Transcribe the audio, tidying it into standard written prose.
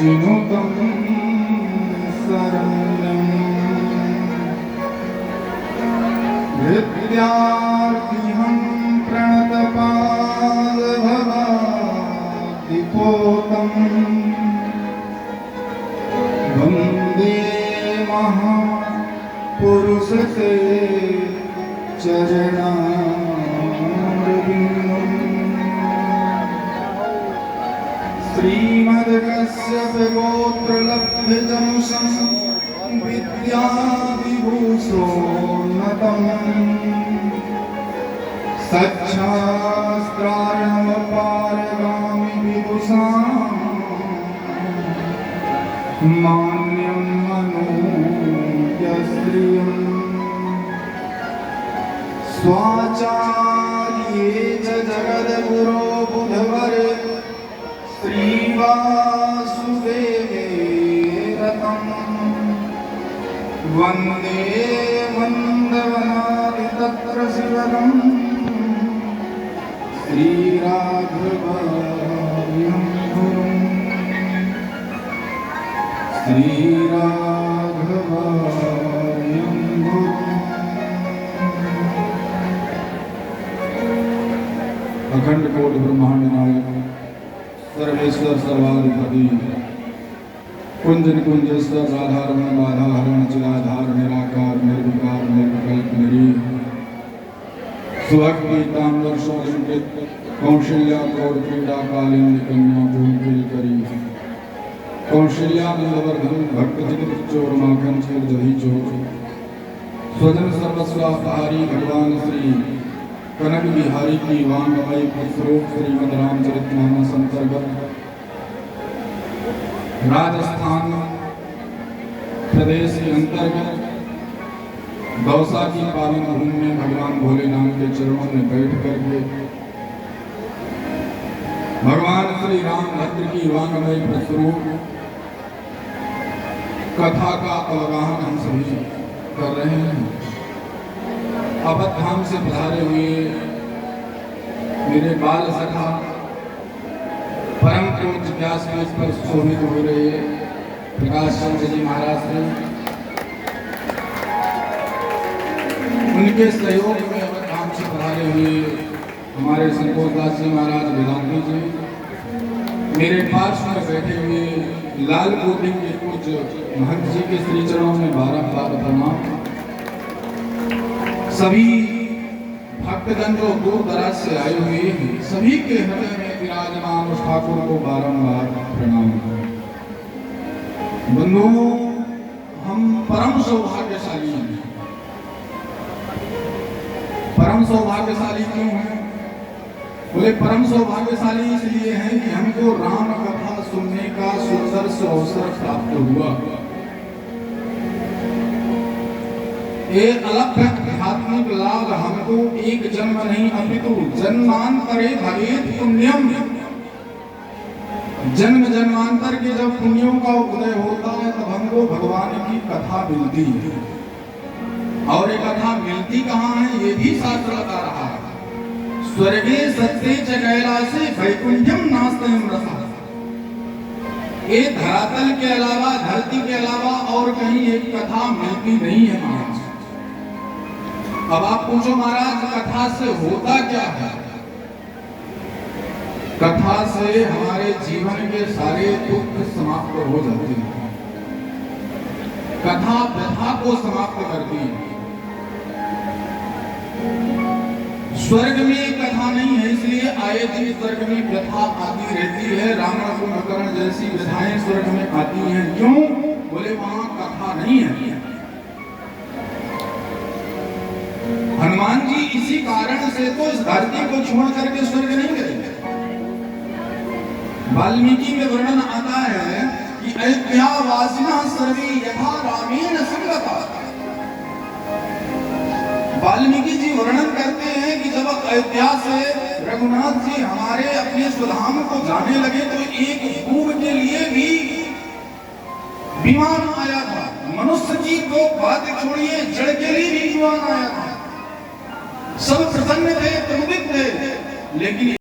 चिनुतं शरण्यं विद्यार्थिहं प्रणतपालभवातिपोतम् वन्दे महापुरुषते चरणारविन्दम् श्रीमद्कश्यपगोत्रलब्धजंशं विद्याविभूषोन्नतम् सच्छास्त्रार्णवपारगामि विदुषाम् मान्यं मनोज्ञश्रियम् स्वाचार्ये च जगद्गुरो बुधवर श्रीवासुदेवे रतम् वन्दे वन्दवनादि तत्र शिवदम् श्रीराघवार्यं गुरुम् श्रीराघवार्यं गुरुम्। अखंड कोटि ब्रह्मांड नायक सर्वेश्वर सर्वाधिपति कुंज निकुंजेश्वर साधारण बाधा हरण चिराधार निराकार निर्विकार निर्विकल्प निरीह सुभग पीतांबर शोलिंकित कौशल्या कौर क्रीड़ा कालीन कन्या भूल करी कौशल्या नंदवर्धन भक्त चित्र चोर माखन छेद दही चोर स्वजन सर्वस्वापहारी भगवान श्री कनक बिहारी की वांगमयी स्वरूप श्रीमद रामचरितमानस अंतर्गत राजस्थान प्रदेश के अंतर्गत दौसा की पावन भूमि में भगवान भोलेनाथ के चरणों में बैठ करके भगवान श्री रामभद्र की वांगमयी स्वरूप कथा का अवगाहन हम सभी कर रहे हैं। अवध धाम से पधारे हुए मेरे बाल सखा परम पूज्य व्यासपीठ पर शोभित हो रहे प्रकाश चंद्र जी महाराज से उनके सहयोग में अवध धाम से पधारे हुए हमारे संतोष दास जी महाराज वेदांती जी, मेरे पार्श्व में बैठे हुए लाल कोटि के पूज्य महंत जी के श्री चरणों में बारंबार प्रणाम। सभी भक्तजन जो दूर दराज से आए हुए हैं सभी के हृदय में विराजमान उस ठाकुर को बारंबार प्रणाम। बंधुओं, हम परम सौभाग्यशाली हैं। परम सौभाग्यशाली क्यों हैं? बोले परम सौभाग्यशाली इसलिए हैं कि हमको राम कथा सुनने का सुंदर से अवसर प्राप्त हुआ। एक अलग आध्यात्मिक लाभ हमको एक जन्म नहीं अपितु जन्मांतरे भवेत् पुण्यम। जन्म जन्मांतर के जब पुण्यों का उदय होता है तब हमको भगवान की कथा मिलती है। और ये कथा मिलती कहाँ है ये भी शास्त्र बता रहा है। स्वर्गे सत्ते च कैलासे वैकुंठम नास्त्यम रसः। ये धरातल के अलावा धरती के अलावा और कहीं एक कथा मिलती नहीं है महाराज। अब आप पूछो महाराज कथा से होता क्या है? कथा से हमारे जीवन के सारे दुख समाप्त हो जाते हैं। कथा व्यथा को समाप्त करती है। स्वर्ग में कथा नहीं है इसलिए आए दिन स्वर्ग में व्यथा आती रहती है। रावण कुंभकर्ण जैसी व्यथाएं स्वर्ग में आती हैं। क्यों? बोले वहां कथा नहीं है। हनुमान जी इसी कारण से तो इस धरती को छोड़ करके स्वर्ग नहीं गए। वाल्मीकि में वर्णन आता है कि अयोध्या वासिना सर्वे यथा रामेण संगता। वाल्मीकि जी वर्णन करते हैं कि जब अयोध्या से रघुनाथ जी हमारे अपने स्वधाम को जाने लगे तो एक भूख के लिए भी विमान आया था। मनुष्य की तो बात छोड़िए जड़ के लिए भी विमान आया था। सब प्रसन्न थे, प्रमुदित थे, लेकिन